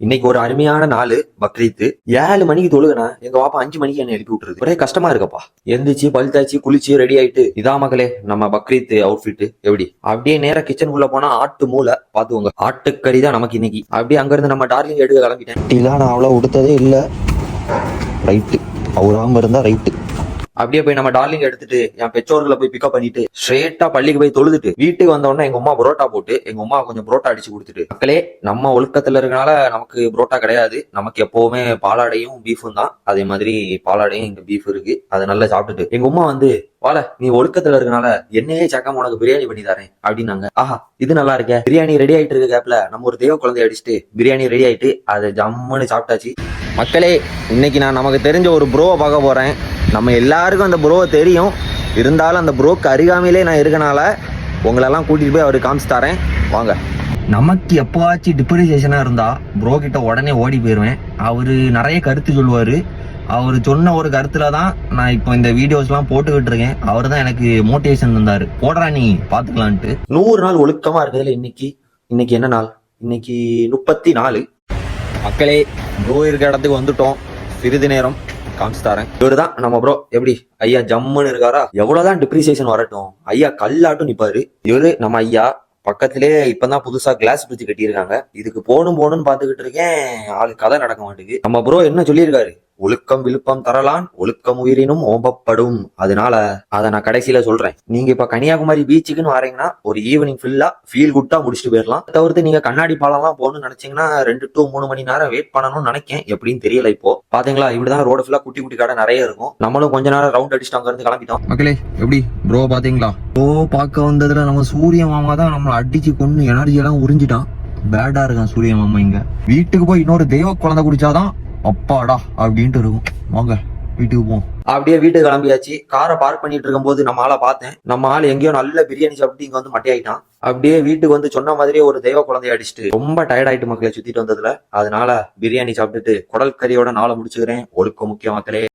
இன்னைக்கு ஒரு அருமையான நாள் பக்ரீத்து. 7 மணிக்கு தொழுகனா எங்க பாப்பா 5 மணிக்கு என்ன எழுப்பி விட்டுருது. ஒரே கஷ்டமா இருக்கப்பா. எந்திரிச்சு பழுத்தாச்சு குளிச்சு ரெடி ஆயிட்டு இதா மகளே நம்ம பக்ரீத் அவுட்ஃபிட் எப்படி அப்படியே நேரா கிச்சனுக்குள்ள போனா ஆட்டு மூளை பாத்துவோங்க. ஆட்டுக்கறி தான் நமக்கு இன்னைக்கு. அப்படியே அங்க இருந்து நம்ம டார்லிங் எடுக்க கிளம்பிட்டேன். டீலாம் நான் அவ்வளவு உடுத்ததே இல்ல. ரைட்டு அவராம இருந்தா ரைட்டு. அப்படியே போய் நம்ம டார்லிங் எடுத்துட்டு என் பெற்றோர்களை போய் பிக்கப் பண்ணிட்டு ஸ்ட்ரெயிட்டா பள்ளிக்கு போய் தொழுதுட்டு வீட்டுக்கு வந்தோடனே எங்க அம்மா புரோட்டா போட்டு எங்க அம்மா கொஞ்சம் புரோட்டா அடிச்சு கொடுத்துட்டு மக்களே நம்ம ஒழுக்கத்துல இருக்கனால நமக்கு புரோட்டா கிடையாது. நமக்கு எப்பவுமே பாலாடையும் பீஃபும் தான். அதே மாதிரி பாலாடையும் இங்க பீஃப் இருக்கு. அதை நல்லா சாப்பிட்டுட்டு எங்க அம்மா வந்து வாழ நீ ஒழுக்கத்துல இருக்கனால என்னையே சக்காம உனக்கு பிரியாணி பண்ணி தரேன் அப்படின்னாங்க. ஆஹா இது நல்லா இருக்க. பிரியாணி ரெடி ஆயிட்டு இருக்க கேப்ல நம்ம ஒரு தெய்வ குழந்தைய அடிச்சுட்டு பிரியாணி ரெடி ஆயிட்டு அதை ஜம்முன்னு சாப்பிட்டாச்சு. மக்களே இன்னைக்கு நான் நமக்கு தெரிஞ்ச ஒரு ப்ரோவை பார்க்க போறேன். நம்ம எல்லாருக்கும் அந்த ப்ரோவை தெரியும். இருந்தாலும் அந்த ப்ரோக்கு அருகாமையிலே நான் இருக்கனால உங்களெல்லாம் கூட்டிட்டு போய் அவருக்கு காமிச்சு தரேன் வாங்க. நமக்கு எப்போவாச்சும் டிப்ரிசியேஷனா இருந்தா ப்ரோ கிட்ட உடனே ஓடி போயிடுவேன். அவரு நிறைய கருத்து சொல்லுவாரு. அவர் சொன்ன ஒரு கருத்துல தான் நான் இப்போ இந்த வீடியோஸ் எல்லாம் போட்டுக்கிட்டு இருக்கேன். அவர் தான் எனக்கு மோட்டிவேஷன் தந்தாரு. போடுறா நீ பாத்துக்கலான்ட்டு. 100 நாள் ஒழுக்கமா இருக்கிறதுல இன்னைக்கு என்ன நாள்? இன்னைக்கு 34. மக்களே ப்ரோ இருக்க இடத்துக்கு வந்துட்டோம். சிறிது நேரம் காமிச்சு தரேன். இவருதான் நம்ம ப்ரோ. எப்படி ஐயா ஜம்முன்னு இருக்காரா? எவ்வளவுதான் டிப்ரிசியேஷன் வரட்டும் ஐயா கல்லாட்டும் நிப்பாரு. இவரு நம்ம ஐயா. பக்கத்திலே இப்பதான் புதுசா கிளாஸ் பிரிட்ஜ் கட்டியிருக்காங்க. இதுக்கு போகணும்னு பாத்துக்கிட்டு இருக்கேன். ஆளு கதை நடக்க மாட்டேங்குது. நம்ம ப்ரோ என்ன சொல்லியிருக்காரு? ஒழுக்கம் விழுப்பம் தரலான் ஒழுக்கம் உயிரினும் ஓம்பப்படும். அதனால அதை நான் கடைசியில சொல்றேன். நீங்க இப்ப கன்னியாகுமரி பீச்சுக்குன்னு வரீங்கன்னா ஒரு ஈவினிங் ஃபுல்லா ஃபீல் குட்டா முடிச்சுட்டு போயிடலாம். தவிர்த்து நீங்க கண்ணாடி பாலம்லாம் போகணும்னு நினைச்சீங்கன்னா 2 to 3 மணி நேரம் வெயிட் பண்ணணும்னு நினைக்கேன். எப்படின்னு தெரியல. இப்போ பாத்தீங்களா இப்படிதான் ரோடு ஃபுல்லா குட்டி குட்டி கடை நிறைய இருக்கும். நம்மளும் கொஞ்ச நேரம் ரவுண்ட் அடிச்சுட்டு அங்க இருந்து கிளம்பிட்டோம். மக்களே எப்படி ப்ரோ பாத்தீங்களா? ப்ரோ பார்க்க வந்ததுல நம்ம சூரிய மாமா தான் நம்மளை அடிச்சு கொண்டு எனர்ஜி எல்லாம் உறிஞ்சிட்டான். பேடா இருக்கான் சூரிய மாமா. இங்க வீட்டுக்கு போய் இன்னொரு தெய்வ குழந்தை குடிச்சாதான் அப்பாடா அப்படின்ட்டு இருக்கும். வாங்க வீட்டுக்கு போவோம். அப்படியே வீட்டுக்கு கிளம்பியாச்சு. காரை பார்க் பண்ணிட்டு இருக்கும் போது நம்ம ஆளை பார்த்தேன். நம்ம ஆள் எங்கேயோ நல்ல பிரியாணி சாப்பிட்டு இங்க வந்து மட்டையாயிட்டான். அப்படியே வீட்டுக்கு வந்து சொன்ன மாதிரியே ஒரு தெய்வ குழந்தைய அடிச்சுட்டு ரொம்ப டயர்ட் ஆயிட்டு மக்களை சுத்திட்டு வந்ததுல. அதனால பிரியாணி சாப்பிட்டுட்டு குடல் கறியோட நாளை முடிச்சுக்கிறேன். ஒழுக்கம் முக்கிய மக்களே.